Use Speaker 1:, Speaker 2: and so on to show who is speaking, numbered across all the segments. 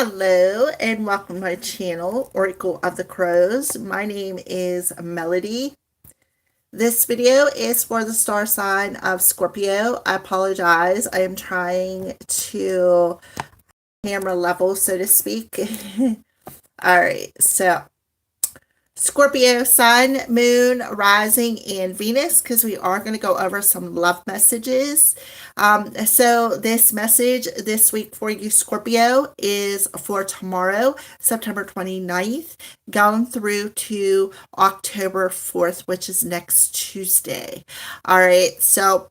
Speaker 1: Hello and welcome to my channel, Oracle of the Crows. My name is Melody. This video is for the star sign of Scorpio. I apologize. I am trying to camera level, so to speak. All right, so Scorpio, Sun, Moon, Rising, and Venus, because we are going to go over some love messages. So this message this week for you, Scorpio, is for tomorrow, September 29th, going through to October 4th, which is next Tuesday. All right, so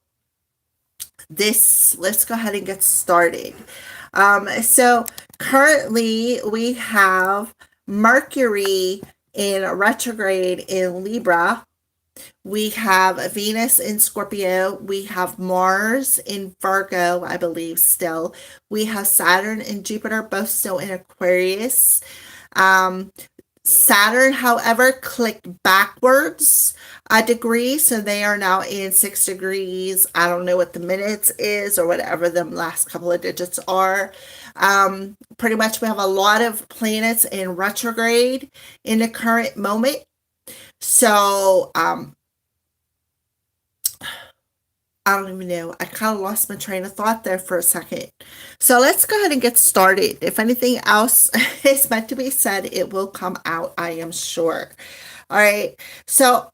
Speaker 1: let's go ahead and get started. So currently we have Mercury in retrograde in Libra. We have Venus in Scorpio. We have Mars in Virgo, I believe still. We have Saturn and Jupiter both still in Aquarius. Saturn, however, clicked backwards a degree, so they are now in 6 degrees. I don't know what the minutes is or whatever the last couple of digits are. Pretty much we have a lot of planets in retrograde in the current moment. So, I don't even know. I kind of lost my train of thought there for a second. So let's go ahead and get started. If anything else is meant to be said, it will come out, I am sure. All right. So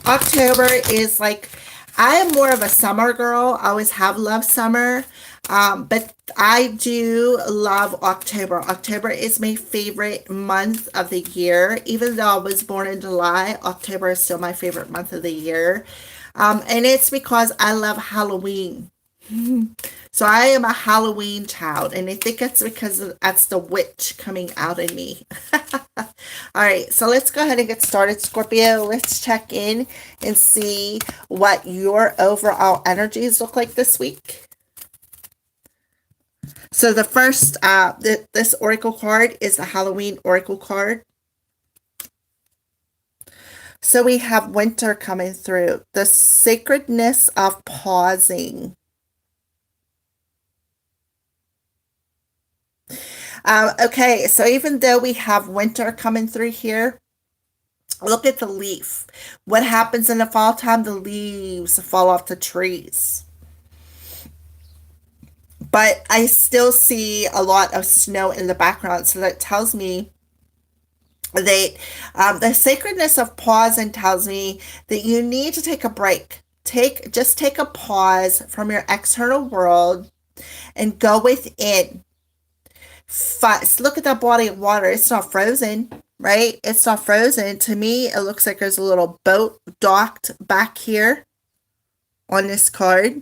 Speaker 1: October is like, I am more of a summer girl. I always have loved summer. But I do love October. October is my favorite month of the year. Even though I was born in July, October is still my favorite month of the year. And it's because I love Halloween. So I am a Halloween child, and I think that's because that's the witch coming out in me. All right, so let's go ahead and get started, Scorpio. Let's check in and see what your overall energies look like this week. So the first, this oracle card is the Halloween oracle card. So we have winter coming through. The sacredness of pausing. Okay, so even though we have winter coming through here, look at the leaf. What happens in the fall time? The leaves fall off the trees. But I still see a lot of snow in the background, so that tells me that the sacredness of pausing tells me that you need to take a break. Just take a pause from your external world and go within. Look at that body of water. It's not frozen, right? It's not frozen. To me, it looks like there's a little boat docked back here on this card.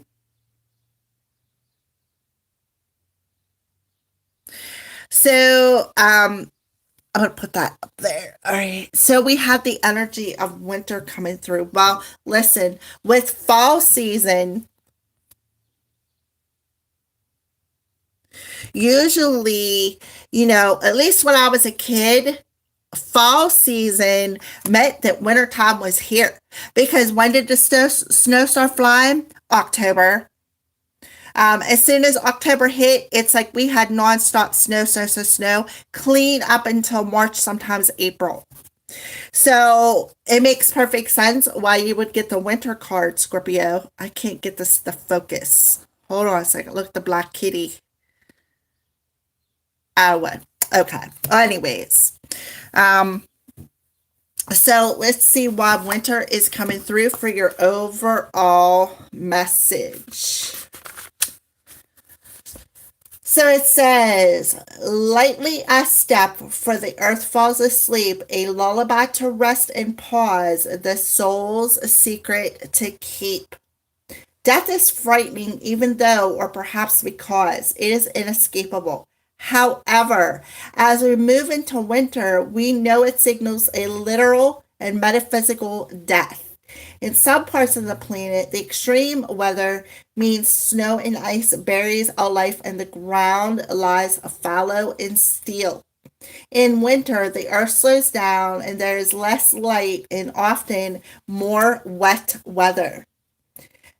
Speaker 1: So, I'm going to put that up there. All right. So we have the energy of winter coming through. Well, listen, with fall season, usually, at least when I was a kid, fall season meant that wintertime was here. Because when did the snow start flying? October. As soon as October hit, it's like we had nonstop snow, clean up until March, sometimes April. So it makes perfect sense why you would get the winter card, Scorpio. I can't get the focus. Hold on a second. Look at the black kitty. Oh, okay. Anyways, so let's see why winter is coming through for your overall message. So it says, lightly a step, for the earth falls asleep, a lullaby to rest and pause, the soul's secret to keep. Death is frightening, even though, or perhaps because, it is inescapable. However, as we move into winter, we know it signals a literal and metaphysical death. In some parts of the planet, the extreme weather means snow and ice buries all life and the ground lies fallow and still. In winter, the earth slows down and there is less light and often more wet weather.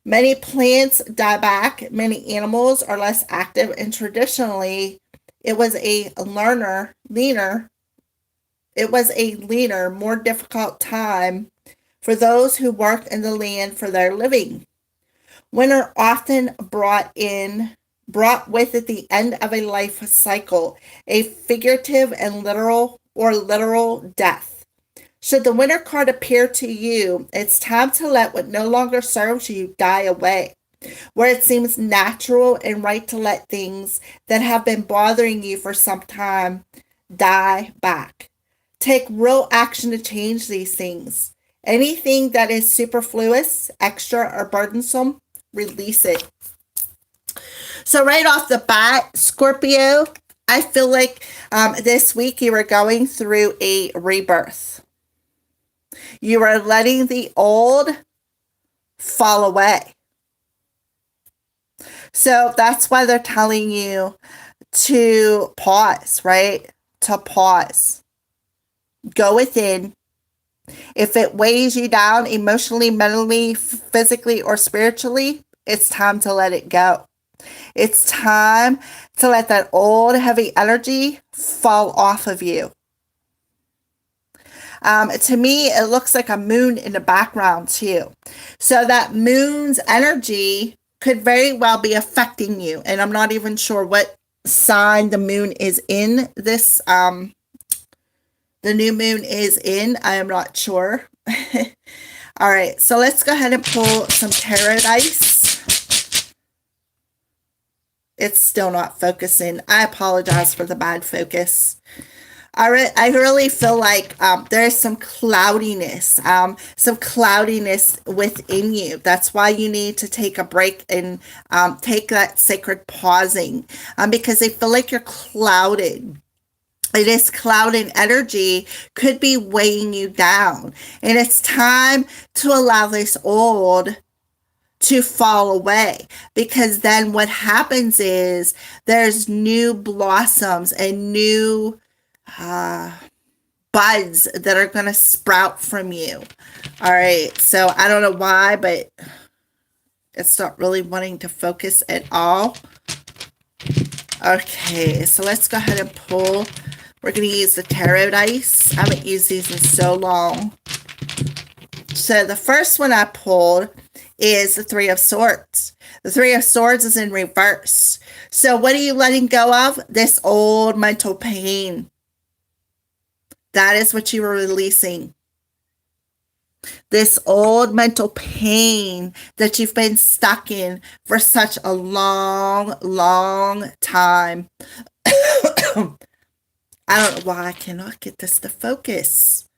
Speaker 1: Many plants die back, many animals are less active, and traditionally, It was a leaner, more difficult time for those who worked in the land for their living. Winter often brought with it the end of a life cycle, a figurative and literal death. Should the winter card appear to you, it's time to let what no longer serves you die away. Where it seems natural and right to let things that have been bothering you for some time die back. Take real action to change these things. Anything that is superfluous, extra, or burdensome, release it. So right off the bat, Scorpio, I feel like this week you were going through a rebirth. You are letting the old fall away. So that's why they're telling you to pause, right? To pause. Go within. If it weighs you down emotionally, mentally, physically, or spiritually, it's time to let it go. It's time to let that old heavy energy fall off of you. To me, it looks like a moon in the background too. So that moon's energy could very well be affecting you. And I'm not even sure what sign the moon is in this, the new moon is in. I am not sure. All right, so let's go ahead and pull some tarot dice. It's still not focusing. I apologize for the bad focus. I really feel like there's some cloudiness within you. That's why you need to take a break and take that sacred pausing because I feel like you're clouded. It is clouded energy, could be weighing you down. And it's time to allow this old to fall away, because then what happens is there's new blossoms and new buds that are going to sprout from you. All right, so I don't know why, but it's not really wanting to focus at all. Okay, so let's go ahead and pull. We're going to use the tarot dice. I haven't used these in so long. So the first one I pulled is the Three of Swords. The Three of Swords is in reverse. So what are you letting go of? This old mental pain. That is what you were releasing. This old mental pain that you've been stuck in for such a long, long time. I don't know why I cannot get this to focus.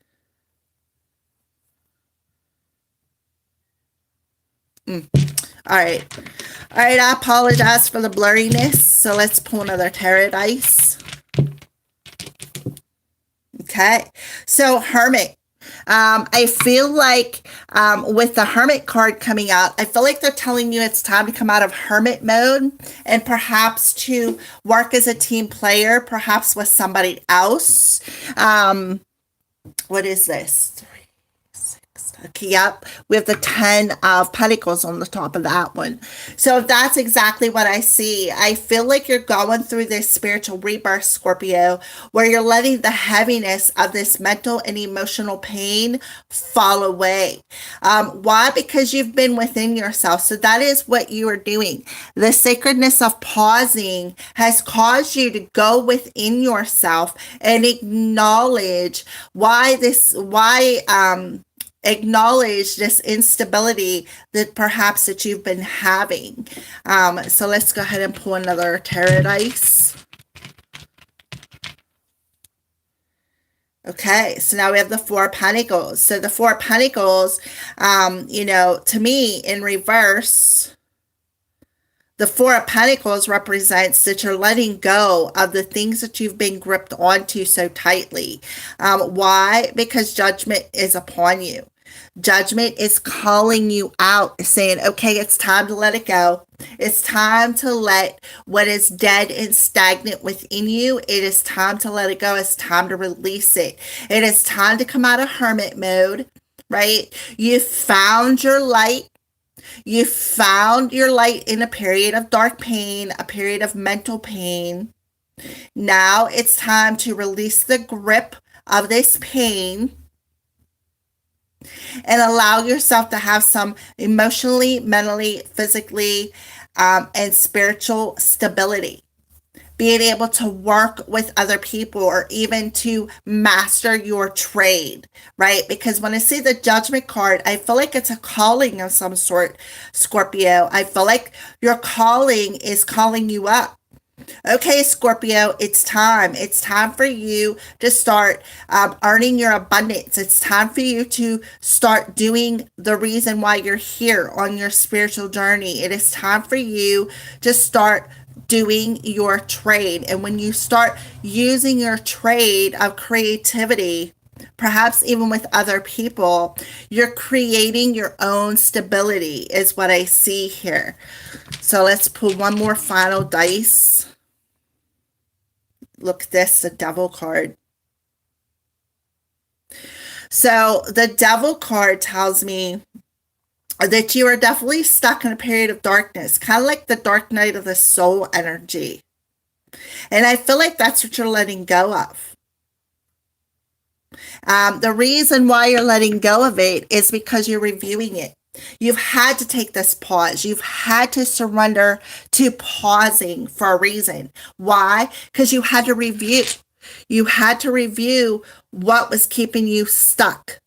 Speaker 1: All right. All right, I apologize for the blurriness. So let's pull another tarot dice. Okay. So Hermit. I feel like with the Hermit card coming out, I feel like they're telling you it's time to come out of Hermit mode and perhaps to work as a team player, perhaps with somebody else. What is this? 3, 6. Okay, yep. We have the 10 of Pentacles on the top of that one. So that's exactly what I see. I feel like you're going through this spiritual rebirth, Scorpio, where you're letting the heaviness of this mental and emotional pain fall away. Why? Because you've been within yourself. So that is what you are doing. The sacredness of pausing has caused you to go within yourself and acknowledge acknowledge this instability that perhaps that you've been having. So let's go ahead and pull another tarot dice. Okay, so now we have the Four Pentacles. So the Four Pentacles, to me in reverse, the Four of Pentacles represents that you're letting go of the things that you've been gripped onto so tightly. Why? Because judgment is upon you. Judgment is calling you out, saying, okay, it's time to let it go. It's time to let what is dead and stagnant within you. It is time to let it go. It's time to release it. It is time to come out of hermit mode, right? You found your light. You found your light in a period of dark pain, a period of mental pain. Now it's time to release the grip of this pain and allow yourself to have some emotionally, mentally, physically, and spiritual stability. Being able to work with other people or even to master your trade, right? Because when I see the Judgment card, I feel like it's a calling of some sort, Scorpio. I feel like your calling is calling you up. Okay, Scorpio, it's time. It's time for you to start earning your abundance. It's time for you to start doing the reason why you're here on your spiritual journey. It is time for you to start doing your trade. And when you start using your trade of creativity, perhaps even with other people, you're creating your own stability, is what I see here. So let's pull one more final dice. Look at this, the Devil card. So the Devil card tells me that you are definitely stuck in a period of darkness, kind of like the dark night of the soul energy. And I feel like that's what you're letting go of. The reason why you're letting go of it is because you're reviewing it. You've had to take this pause. You've had to surrender to pausing for a reason. Why? Because you had to review. You had to review what was keeping you stuck.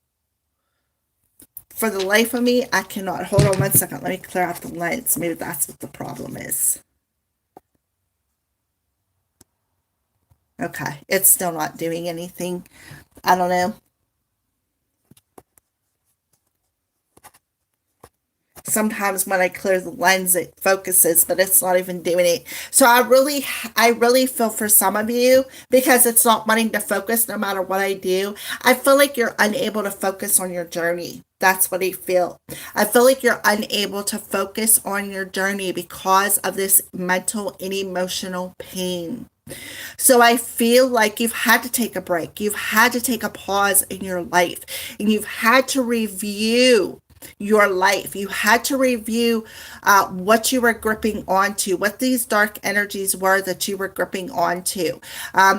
Speaker 1: For the life of me, I cannot. Hold on one second. Let me clear out the lens. Maybe that's what the problem is. Okay. It's still not doing anything. I don't know. Sometimes when I clear the lens, it focuses, but it's not even doing it. So I really feel for some of you because it's not wanting to focus no matter what I do. I feel like you're unable to focus on your journey. That's what I feel. I feel like you're unable to focus on your journey because of this mental and emotional pain. So I feel like you've had to take a break. You've had to take a pause in your life, and you've had to review your life. You had to review what you were gripping onto, what these dark energies were that you were gripping onto,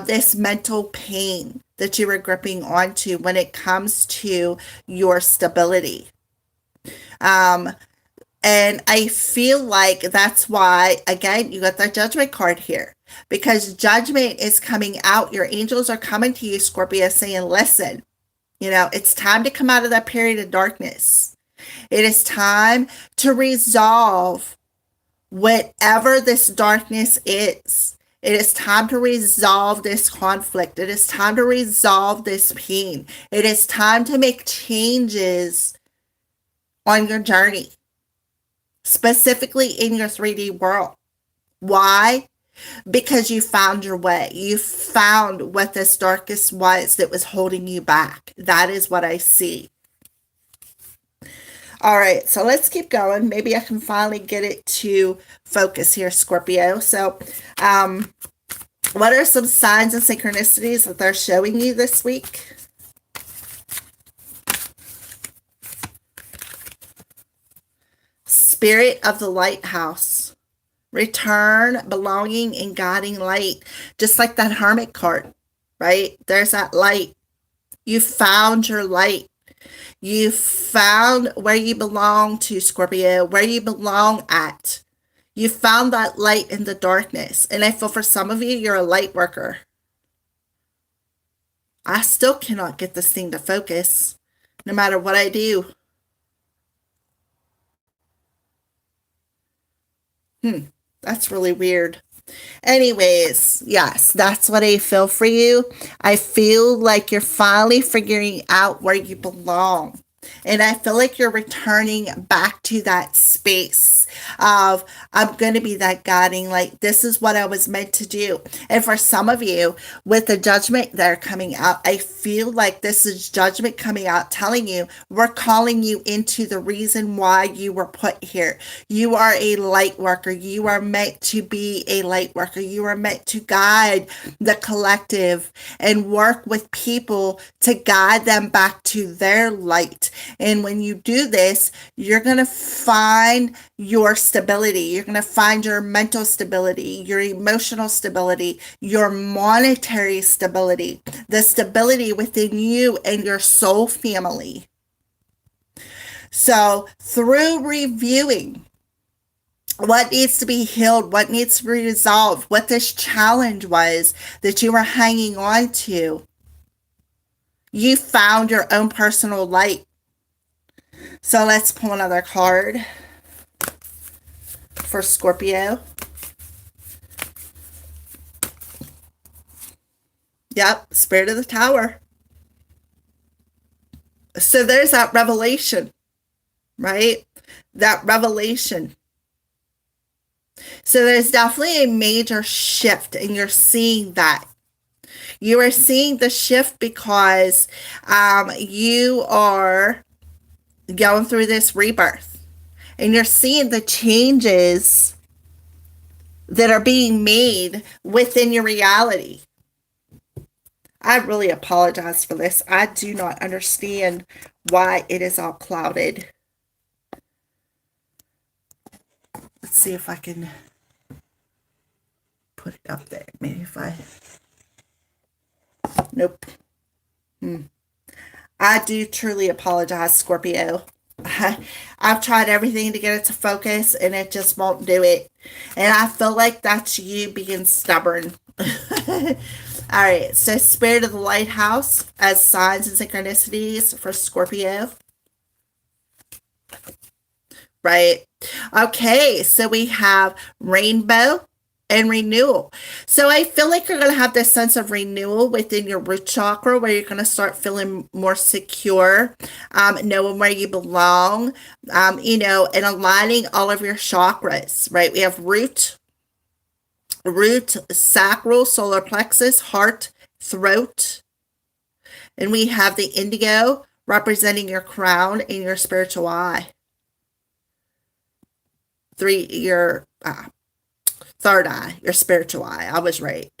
Speaker 1: this mental pain that you were gripping onto when it comes to your stability. And I feel like that's why, again, you got the Judgment card here, because Judgment is coming out. Your angels are coming to you, Scorpio, saying, listen, it's time to come out of that period of darkness. It is time to resolve whatever this darkness is. It is time to resolve this conflict. It is time to resolve this pain. It is time to make changes on your journey, specifically in your 3D world. Why? Because you found your way. You found what this darkness was that was holding you back. That is what I see. All right, so let's keep going. Maybe I can finally get it to focus here, Scorpio. So, what are some signs and synchronicities that they're showing you this week? Spirit of the lighthouse. Return, belonging, and guiding light. Just like that Hermit card, right? There's that light. You found your light. You found where you belong to, Scorpio, where you belong at. You found that light in the darkness. And I feel for some of you, you're a light worker. I still cannot get this thing to focus, no matter what I do. That's really weird. Anyways, yes, that's what I feel for you. I feel like you're finally figuring out where you belong. And I feel like you're returning back to that space of, I'm going to be that guiding light. This is what I was meant to do. And for some of you, with the Judgment that are coming out, I feel like this is Judgment coming out telling you, we're calling you into the reason why you were put here. You are a light worker. You are meant to be a light worker. You are meant to guide the collective and work with people to guide them back to their light, And when you do this, you're going to find your stability. You're going to find your mental stability, your emotional stability, your monetary stability, the stability within you and your soul family. So through reviewing what needs to be healed, what needs to be resolved, what this challenge was that you were hanging on to, you found your own personal light. So let's pull another card for Scorpio. Yep, Spirit of the Tower. So there's that revelation, right? That revelation. So there's definitely a major shift, and you're seeing that. You are seeing the shift because you are going through this rebirth, and you're seeing the changes that are being made within your reality. I really apologize for this. I do not understand why it is all clouded. Let's see if I can put it up there. Maybe if I... Nope. I do truly apologize, Scorpio. I've tried everything to get it to focus, and it just won't do it. And I feel like that's you being stubborn. All right, so Spirit of the Lighthouse as signs and synchronicities for Scorpio. Right. Okay, so we have rainbow and renewal. So I feel like you're going to have this sense of renewal within your root chakra, where you're going to start feeling more secure, knowing where you belong, and aligning all of your chakras, right? We have root, sacral, solar plexus, heart, throat. And we have the indigo representing your crown and your spiritual eye. Your third eye, your spiritual eye. I was right.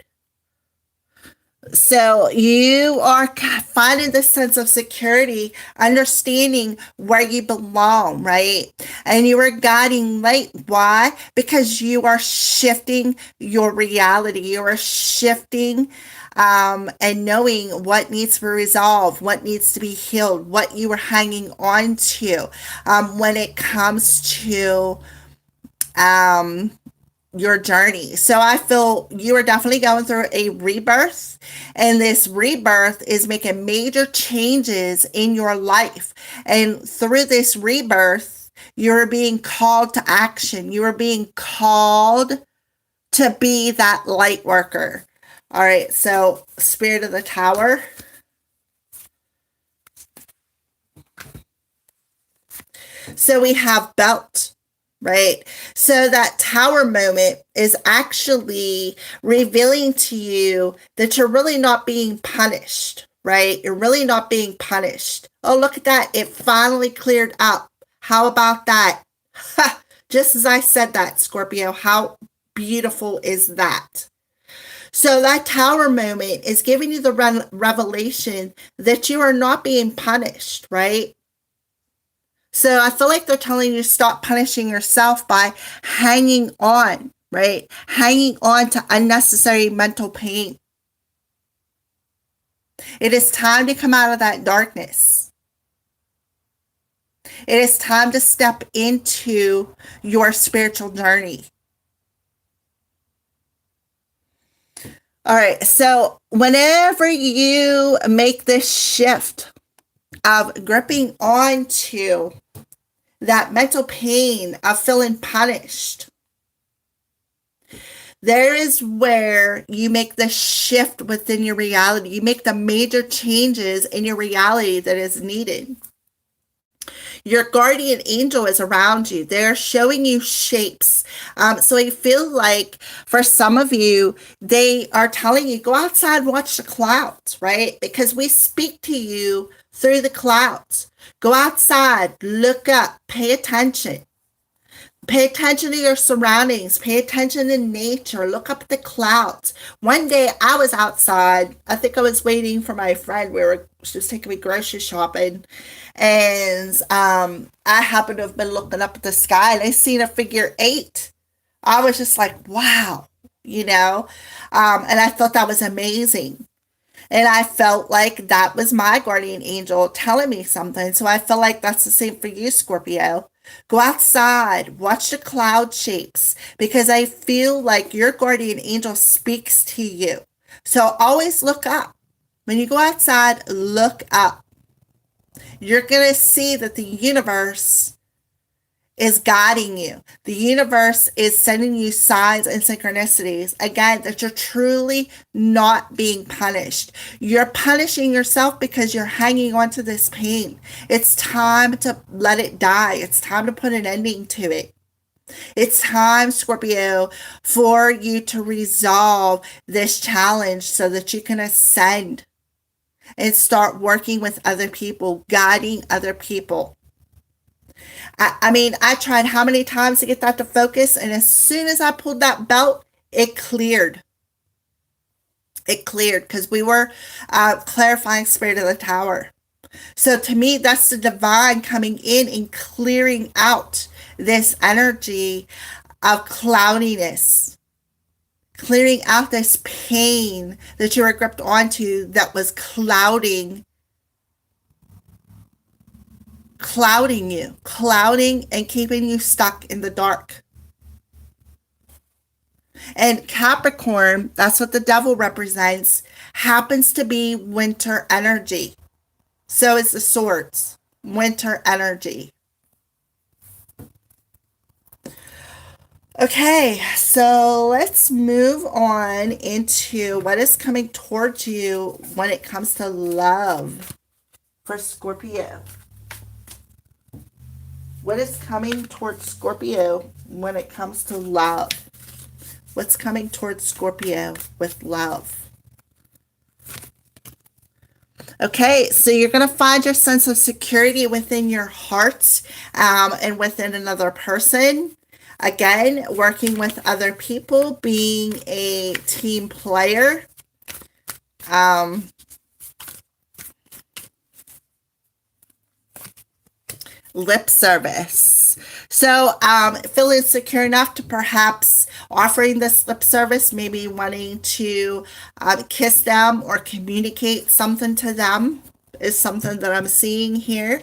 Speaker 1: So you are finding this sense of security, understanding where you belong, right? And you are guiding light. Why? Because you are shifting your reality. You are shifting and knowing what needs to be resolved, what needs to be healed, what you are hanging on to when it comes to your journey. So I feel you are definitely going through a rebirth, and this rebirth is making major changes in your life. And through this rebirth, you're being called to action. You are being called to be that light worker. All right, so Spirit of the Tower. So we have belt. Right. So that tower moment is actually revealing to you that you're really not being punished, right? You're really not being punished. Oh, look at that. It finally cleared up. How about that? Ha! Just as I said that, Scorpio, how beautiful is that? So that tower moment is giving you the revelation that you are not being punished, right? So I feel like they're telling you to stop punishing yourself by hanging on, right? Hanging on to unnecessary mental pain. It is time to come out of that darkness. It is time to step into your spiritual journey. All right, so whenever you make this shift of gripping onto that mental pain of feeling punished, there is where you make the shift within your reality. You make the major changes in your reality that is needed. Your guardian angel is around you. They're showing you shapes. So I feel like for some of you, they are telling you, go outside and watch the clouds, right? Because we speak to you through the clouds. Go outside, look up, pay attention. Pay attention to your surroundings. Pay attention to nature. Look up at the clouds. One day I was outside. I think I was waiting for my friend. She was taking me grocery shopping. And I happened to have been looking up at the sky and I seen a figure 8. I was just like, wow, you know? And I thought that was amazing. And I felt like that was my guardian angel telling me something. So I feel like that's the same for you, Scorpio. Go outside, watch the cloud shapes, because I feel like your guardian angel speaks to you. So always look up. When you go outside, look up. You're going to see that the universe is guiding you. The universe is sending you signs and synchronicities. Again, that you're truly not being punished. You're punishing yourself because you're hanging on to this pain. It's time to let it die. It's time to put an ending to it. It's time, Scorpio, for you to resolve this challenge so that you can ascend and start working with other people, guiding other people. I mean, I tried how many times to get that to focus, and as soon as I pulled that belt, it cleared. It cleared because we were clarifying Spirit of the Tower. So to me, that's the divine coming in and clearing out this energy of cloudiness, clearing out this pain that you were gripped onto that was clouding you, clouding and keeping you stuck in the dark. And Capricorn, that's what the devil represents, happens to be winter energy. So is the swords, winter energy. Okay, so let's move on into what is coming towards you when it comes to love for Scorpio. What is coming towards Scorpio when it comes to love? What's coming towards Scorpio with love? Okay, so you're going to find your sense of security within your heart and within another person. Again, working with other people, being a team player. Lip service. So feeling secure enough to perhaps offering this lip service, maybe wanting to kiss them or communicate something to them is something that I'm seeing here.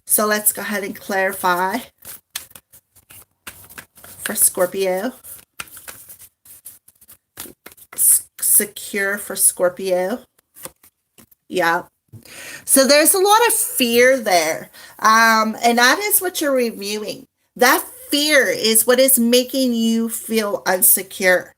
Speaker 1: So let's go ahead and clarify for Scorpio. Secure for Scorpio. Yeah. So there's a lot of fear there. And that is what you're reviewing. That fear is what is making you feel insecure.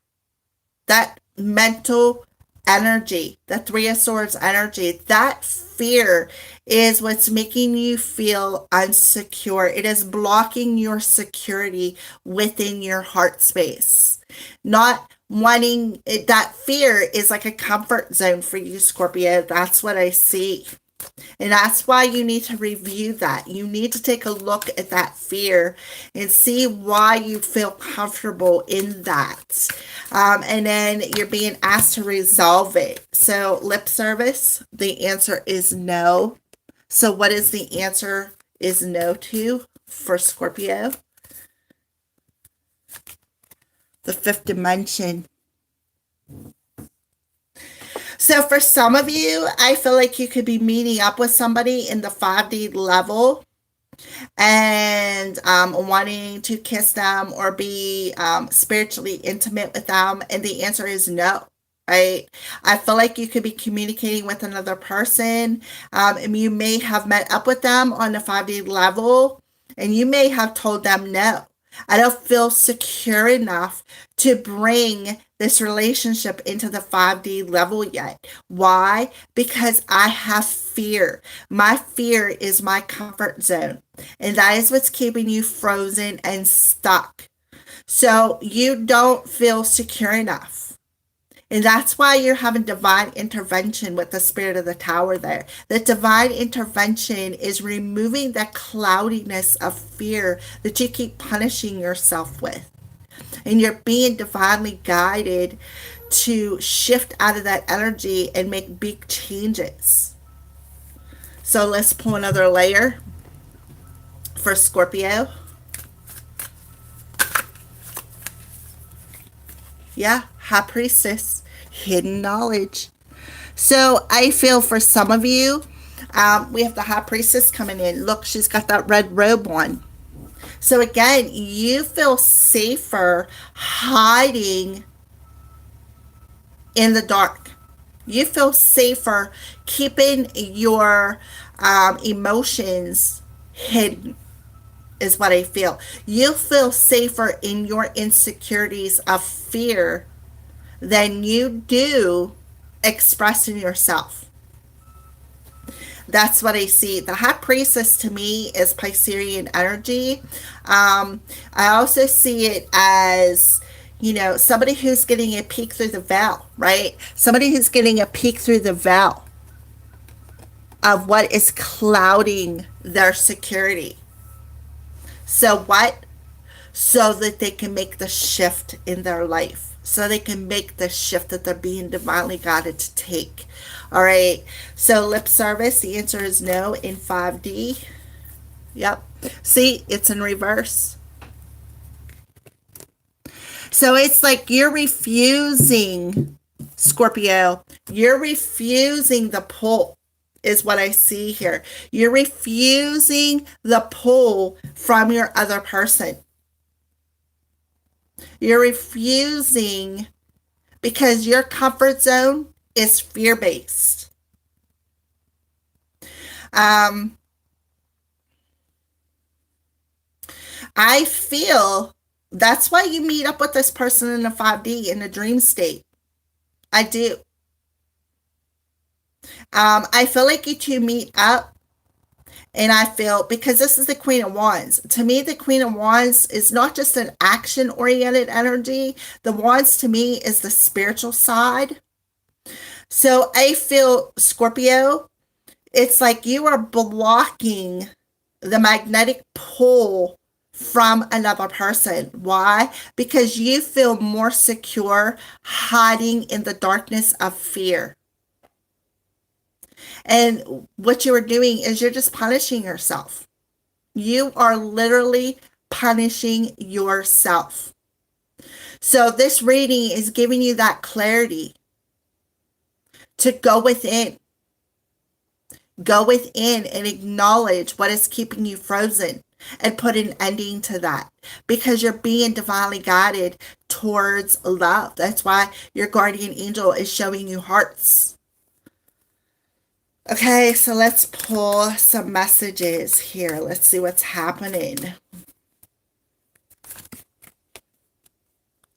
Speaker 1: That mental energy, that Three of Swords energy, that fear is what's making you feel insecure. It is blocking your security within your heart space. Not wanting it, that fear is like a comfort zone for you, Scorpio. That's what I see. And that's why you need to review that. You need to take a look at that fear and see why you feel comfortable in that. And then you're being asked to resolve it. So lip service, the answer is no. So what is the answer is no to for Scorpio? The fifth dimension. So for some of you, I feel like you could be meeting up with somebody in the 5D level and wanting to kiss them or be spiritually intimate with them. And the answer is no, right? I feel like you could be communicating with another person. And you may have met up with them on the 5D level and you may have told them no. I don't feel secure enough to bring this relationship into the 5D level yet. Why? Because I have fear. My fear is my comfort zone. And that is what's keeping you frozen and stuck. So you don't feel secure enough. And that's why you're having divine intervention with the spirit of the tower there. The divine intervention is removing that cloudiness of fear that you keep punishing yourself with. And you're being divinely guided to shift out of that energy and make big changes. So let's pull another layer for Scorpio. Yeah, High Priestess, hidden knowledge. So I feel for some of you, we have the High Priestess coming in. Look, she's got that red robe on. So again, you feel safer hiding in the dark. You feel safer keeping your emotions hidden, is what I feel. You feel safer in your insecurities of fear than you do expressing yourself. That's what I see. The High Priestess to me is Piscean energy. I also see it as, somebody who's getting a peek through the veil, right? Somebody who's getting a peek through the veil of what is clouding their security. So what? So that they can make the shift in their life. So they can make the shift that they're being divinely guided to take. All right. So lip service, the answer is no in 5D. Yep. See, it's in reverse. So it's like you're refusing, Scorpio, you're refusing the pull, is what I see here. You're refusing the pull from your other person. You're refusing because your comfort zone is fear-based. I feel that's why you meet up with this person in the 5D in the dream state. I do. I feel like you two meet up, and I feel, because this is the Queen of Wands. To me, the Queen of Wands is not just an action-oriented energy. The Wands, to me, is the spiritual side. So I feel, Scorpio, it's like you are blocking the magnetic pull from another person. Why? Because you feel more secure hiding in the darkness of fear. And what you are doing is you're just punishing yourself. You are literally punishing yourself. So this reading is giving you that clarity to go within. Go within and acknowledge what is keeping you frozen and put an ending to that, because you're being divinely guided towards love. That's why your guardian angel is showing you hearts. Okay, so let's pull some messages here. Let's see what's happening.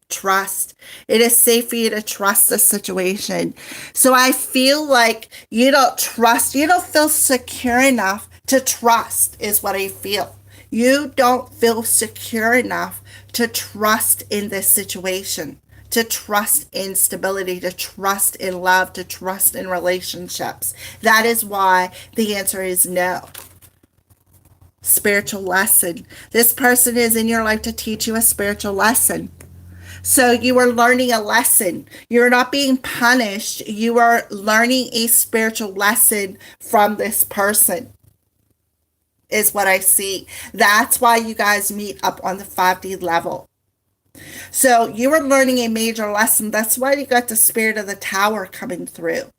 Speaker 1: Trust. It is safe for you to trust the situation. So I feel like you don't trust, you don't feel secure enough to trust, is what I feel. You don't feel secure enough to trust in this situation, to trust in stability, to trust in love, to trust in relationships. That is why the answer is no. Spiritual lesson. This person is in your life to teach you a spiritual lesson. So you are learning a lesson. You're not being punished. You are learning a spiritual lesson from this person, is what I see. That's why you guys meet up on the 5D level. So you are learning a major lesson. That's why you got the spirit of the tower coming through.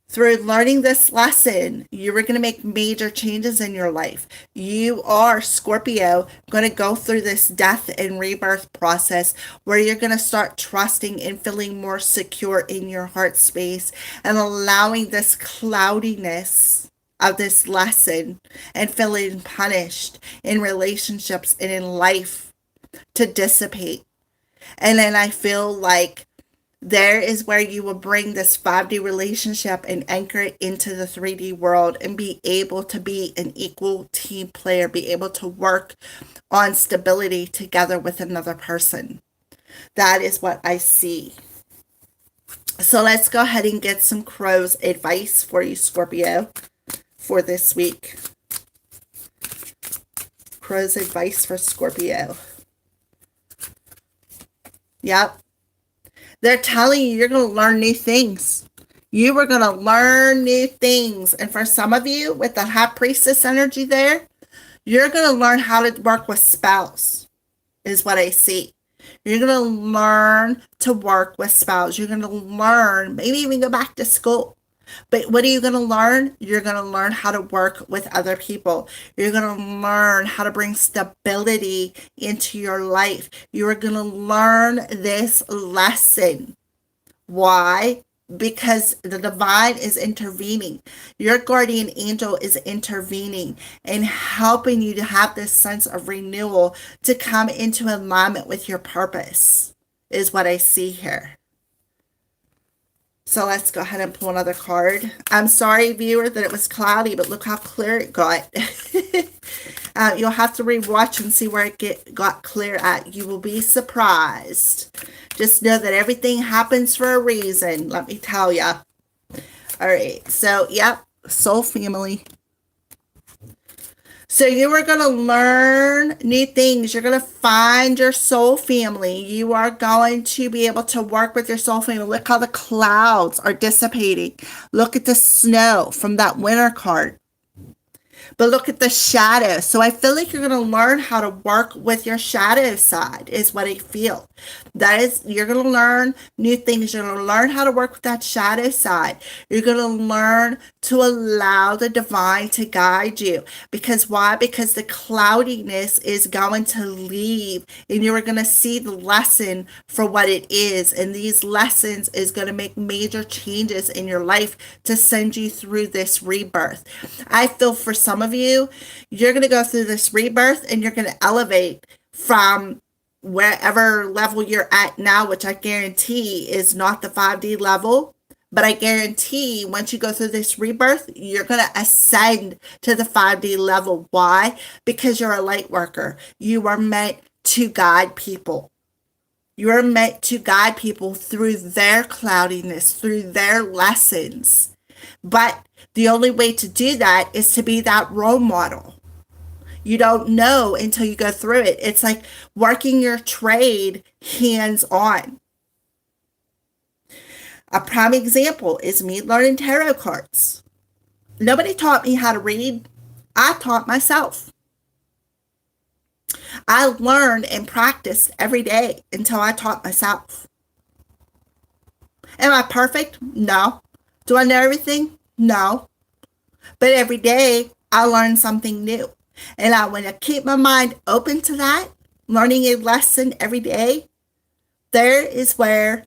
Speaker 1: Through learning this lesson, you are going to make major changes in your life. You are, Scorpio, going to go through this death and rebirth process where you're going to start trusting and feeling more secure in your heart space and allowing this cloudiness of this lesson and feeling punished in relationships and in life to dissipate. And then I feel like there is where you will bring this 5D relationship and anchor it into the 3D world and be able to be an equal team player, be able to work on stability together with another person. That is what I see. So let's go ahead and get some crow's advice for you, Scorpio, for this week. Crow's advice for Scorpio. Yep. They're telling you you're going to learn new things. You are going to learn new things. And for some of you, with the High Priestess energy there, you're going to learn how to work with spells, is what I see. You're going to learn to work with spells. You're going to learn, maybe even go back to school. But what are you going to learn? You're going to learn how to work with other people. You're going to learn how to bring stability into your life. You are going to learn this lesson. Why? Because the divine is intervening. Your guardian angel is intervening and helping you to have this sense of renewal, to come into alignment with your purpose, is what I see here. So let's go ahead and pull another card. I'm sorry, viewer, that it was cloudy, but look how clear it got. You'll have to rewatch and see where it got clear at. You will be surprised. Just know that everything happens for a reason, let me tell you. All right, so, yep, soul family. So you are going to learn new things. You're going to find your soul family. You are going to be able to work with your soul family. Look how the clouds are dissipating. Look at the snow from that winter card. But look at the shadow. So I feel like you're going to learn how to work with your shadow side, is what I feel. That is, you're going to learn new things. You're going to learn how to work with that shadow side. You're going to learn to allow the divine to guide you. Because why? Because the cloudiness is going to leave, and you are going to see the lesson for what it is. And these lessons is going to make major changes in your life to send you through this rebirth. I feel for some of you, you're going to go through this rebirth and you're going to elevate from wherever level you're at now, which I guarantee is not the 5D level. But I guarantee once you go through this rebirth, you're going to ascend to the 5D level. Why? Because you're a light worker. You are meant to guide people. You are meant to guide people through their cloudiness, through their lessons. But the only way to do that is to be that role model. You don't know until you go through it. It's like working your trade hands-on. A prime example is me learning tarot cards. Nobody taught me how to read. I taught myself. I learned and practiced every day until I taught myself. Am I perfect? No. Do I know everything? No. But every day I learn something new. And I want to keep my mind open to that, learning a lesson every day. There is where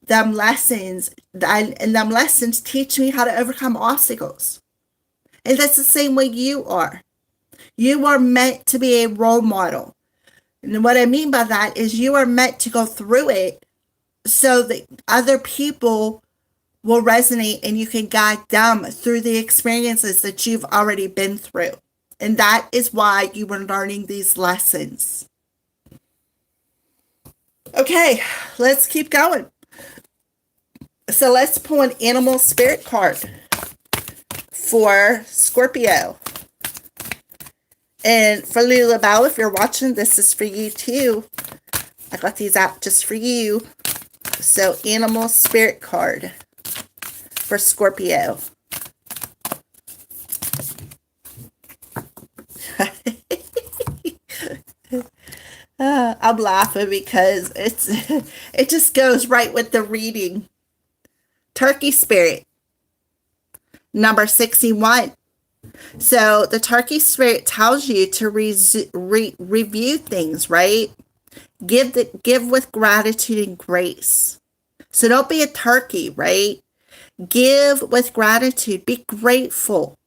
Speaker 1: them lessons teach me how to overcome obstacles. And that's the same way you are. You are meant to be a role model. And what I mean by that is you are meant to go through it so that other people will resonate and you can guide them through the experiences that you've already been through. And that is why you were learning these lessons. Okay, let's keep going. So let's pull an animal spirit card for Scorpio. And for Lulabelle, if you're watching, this is for you too. I got these out just for you. So animal spirit card for Scorpio. I'm laughing because it just goes right with the reading. Turkey spirit, number 61. So the turkey spirit tells you to review things, right? Give with gratitude and grace. So don't be a turkey, right? Give with gratitude. Be grateful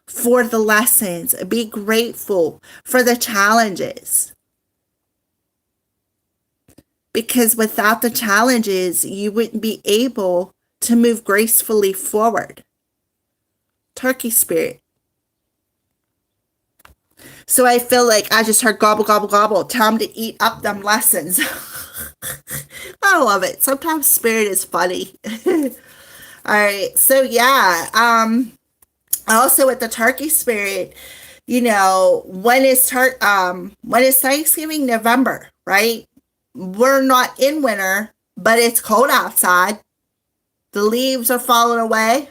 Speaker 1: for the lessons. Be grateful for the challenges. Because without the challenges, you wouldn't be able to move gracefully forward. Turkey spirit. So I feel like I just heard gobble, gobble, gobble. Time to eat up them lessons. I love it. Sometimes spirit is funny. All right. So yeah. Also with the turkey spirit, you know, when it's Thanksgiving, November, right? We're not in winter, but it's cold outside. The leaves are falling away.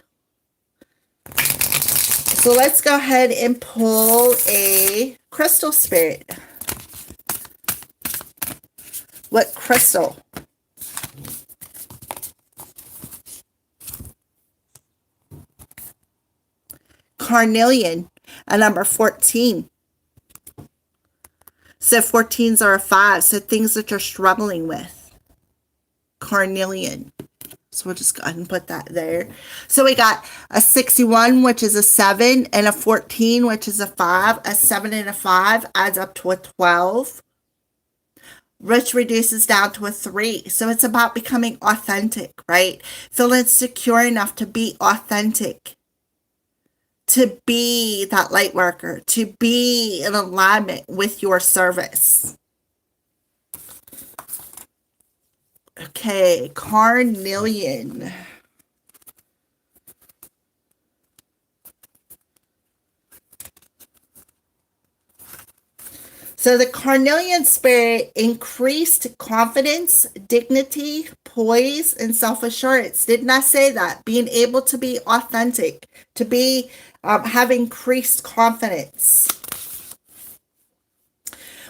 Speaker 1: So let's go ahead and pull a crystal spirit. What crystal? Carnelian, a number 14. So 14s are a 5. So things that you're struggling with. Carnelian. So we'll just go ahead and put that there. So we got a 61, which is a 7, and a 14, which is a 5. A 7 and a 5 adds up to a 12, which reduces down to a 3. So it's about becoming authentic, right? Feeling secure enough to be authentic, to be that light worker, to be in alignment with your service. Okay, carnelian. So the carnelian spirit increased confidence, dignity, poise, and self-assurance. Didn't I say that? Being able to be authentic, to be have increased confidence.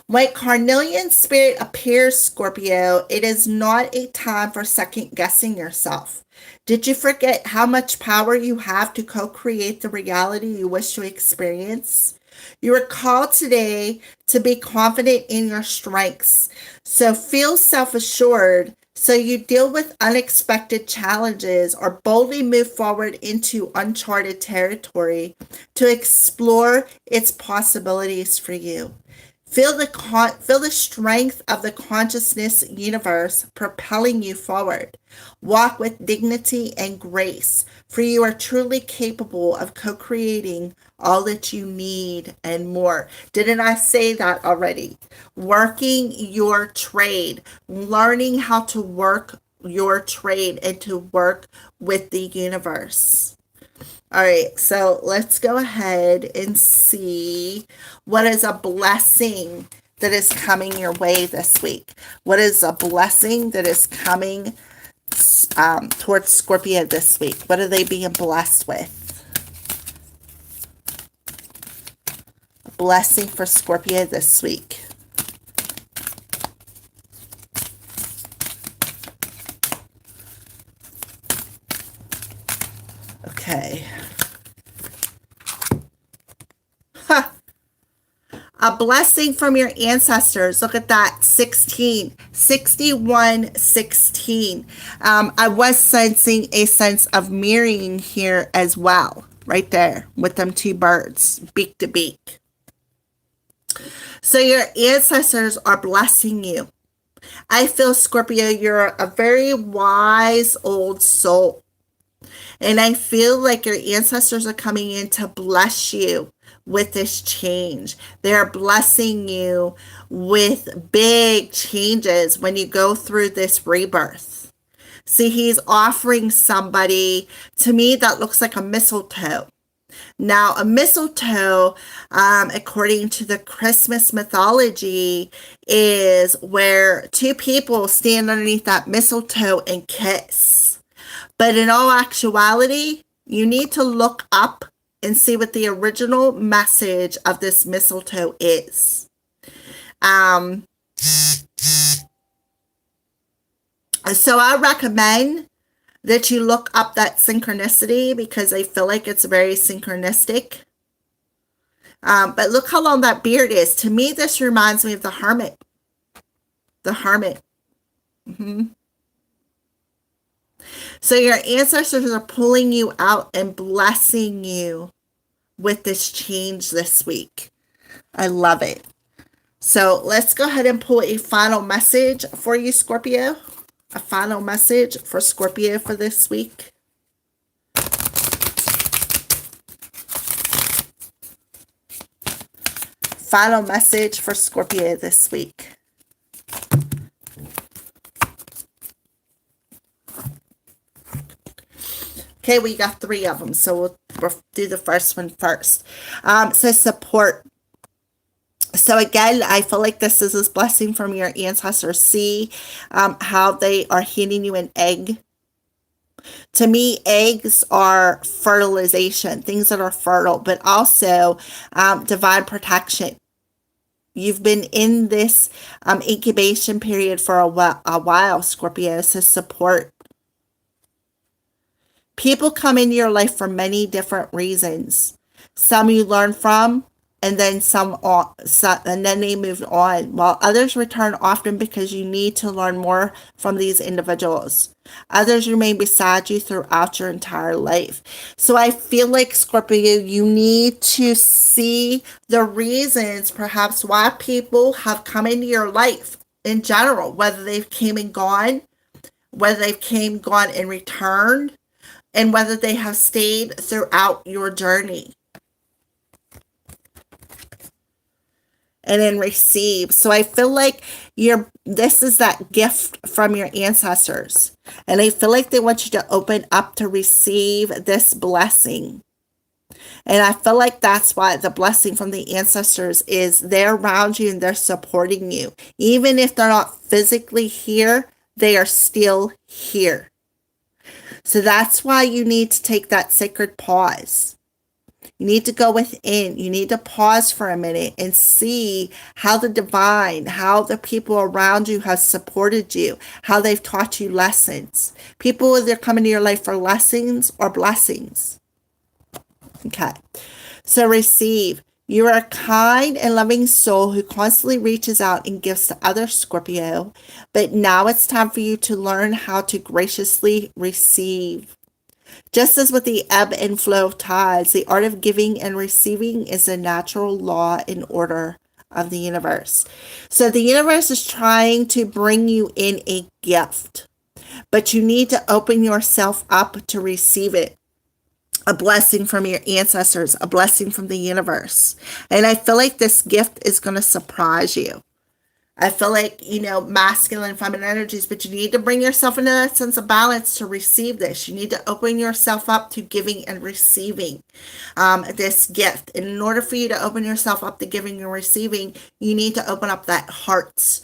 Speaker 1: When carnelian spirit appears, Scorpio, it is not a time for second guessing yourself. Did you forget how much power you have to co-create the reality you wish to experience? You are called today to be confident in your strengths. So feel self-assured so you deal with unexpected challenges or boldly move forward into uncharted territory to explore its possibilities for you. Feel the strength of the consciousness universe propelling you forward. Walk with dignity and grace, for you are truly capable of co-creating all that you need and more. Didn't I say that already? Working your trade, learning how to work your trade and to work with the universe. All right, so let's go ahead and see what is a blessing that is coming your way this week. What is a blessing that is coming towards Scorpio this week? What are they being blessed with? A blessing for Scorpio this week. Okay. A blessing from your ancestors. Look at that. 16. 61, 16. I was sensing a sense of mirroring here as well. Right there. With them two birds. Beak to beak. So your ancestors are blessing you. I feel, Scorpio, you're a very wise old soul. And I feel like your ancestors are coming in to bless you with this change. They're blessing you with big changes when you go through this rebirth. See, he's offering somebody, to me, that looks like a mistletoe. Now, a mistletoe, according to the Christmas mythology, is where two people stand underneath that mistletoe and kiss. But in all actuality, you need to look up and see what the original message of this mistletoe is. So I recommend that you look up that synchronicity because I feel like it's very synchronistic. But look how long that beard is. To me, this reminds me of the hermit. The hermit. So your ancestors are pulling you out and blessing you with this change this week. I love it. So let's go ahead and pull a final message for you, Scorpio. A final message for Scorpio for this week. Final message for Scorpio this week. Okay, we got 3 of them, so we'll do the first one first. So support. So again, I feel like this is a blessing from your ancestors. See how they are handing you an egg. To me, eggs are fertilization, things that are fertile, but also divine protection. You've been in this incubation period for a while, Scorpio, so support. People come into your life for many different reasons. Some you learn from, and then and then they move on, while others return often because you need to learn more from these individuals. Others remain beside you throughout your entire life. So I feel like, Scorpio, you need to see the reasons perhaps why people have come into your life in general, whether they've came and gone, whether they've came, gone, and returned, and whether they have stayed throughout your journey. And then receive. So I feel like this is that gift from your ancestors. And I feel like they want you to open up to receive this blessing. And I feel like that's why the blessing from the ancestors is they're around you and they're supporting you. Even if they're not physically here, they are still here. So that's why you need to take that sacred pause. You need to go within. You need to pause for a minute and see how the divine, how the people around you have supported you, how they've taught you lessons. People, either come into your life for lessons or blessings. Okay. So receive. You are a kind and loving soul who constantly reaches out and gives to others, Scorpio. But now it's time for you to learn how to graciously receive. Just as with the ebb and flow of tides, the art of giving and receiving is a natural law and order of the universe. So the universe is trying to bring you in a gift, but you need to open yourself up to receive it. A blessing from your ancestors, a blessing from the universe. And I feel like this gift is going to surprise you. I feel like, masculine and feminine energies, but you need to bring yourself into that sense of balance to receive this. You need to open yourself up to giving and receiving this gift. And in order for you to open yourself up to giving and receiving, you need to open up that heart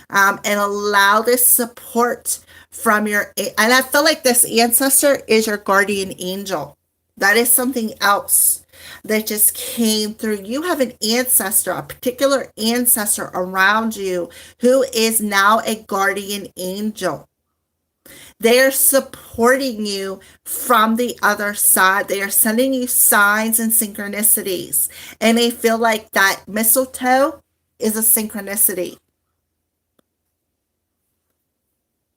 Speaker 1: and allow this support from and I feel like this ancestor is your guardian angel. That is something else that just came through. You have an ancestor, a particular ancestor around you who is now a guardian angel. They are supporting you from the other side. They are sending you signs and synchronicities. And they feel like that mistletoe is a synchronicity.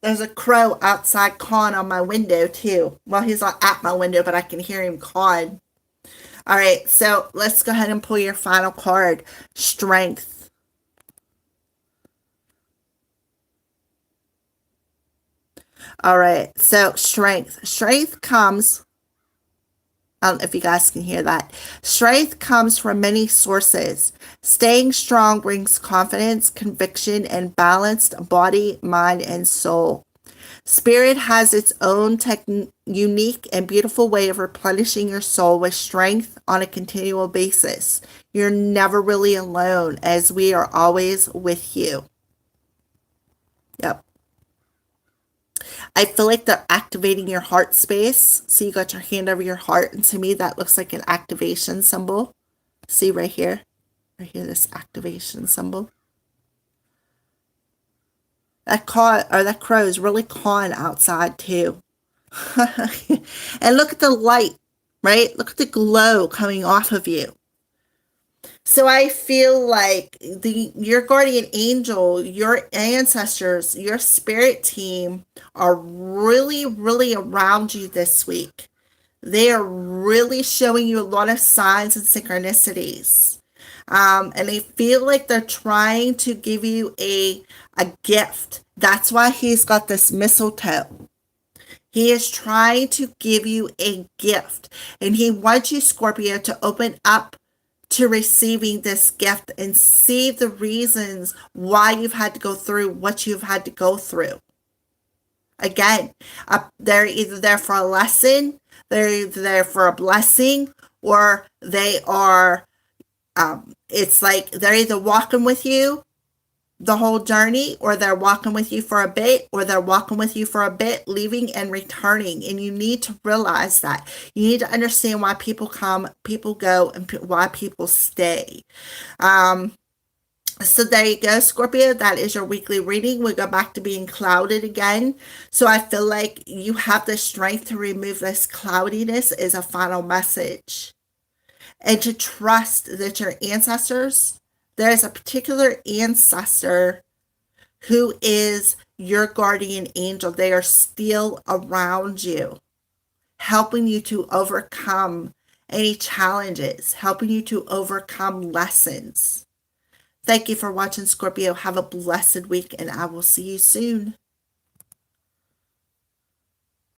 Speaker 1: There's a crow outside cawing on my window too. Well, he's not at my window, but I can hear him cawing. All right, so let's go ahead and pull your final card, Strength. All right, so Strength. Strength comes, I don't know if you guys can hear that. Strength comes from many sources. Staying strong brings confidence, conviction, and balanced body, mind, and soul. Spirit has its own unique and beautiful way of replenishing your soul with strength on a continual basis. You're never really alone, as we are always with you. Yep. I feel like they're activating your heart space. So you got your hand over your heart, and to me that looks like an activation symbol. See right here? Right here, this activation symbol. That crow is really cawing outside too. And look at the light, right? Look at the glow coming off of you. So I feel like your guardian angel, your ancestors, your spirit team are really, really around you this week. They are really showing you a lot of signs and synchronicities. And they feel like they're trying to give you a gift. That's why he's got this mistletoe. He is trying to give you a gift. And he wants you, Scorpio, to open up to receiving this gift and see the reasons why you've had to go through what you've had to go through. Again, they're either there for a lesson, They're there for a blessing, or they are, it's like they're either walking with you the whole journey, or they're walking with you for a bit, or they're walking with you for a bit, leaving and returning. And you need to realize that. You need to understand why people come, people go, and why people stay. So there you go, Scorpio. That is your weekly reading. We go back to being clouded again. So I feel like you have the strength to remove this cloudiness is a final message. And to trust that your ancestors, there is a particular ancestor who is your guardian angel. They are still around you, helping you to overcome any challenges, helping you to overcome lessons. Thank you for watching, Scorpio. Have a blessed week, and I will see you soon.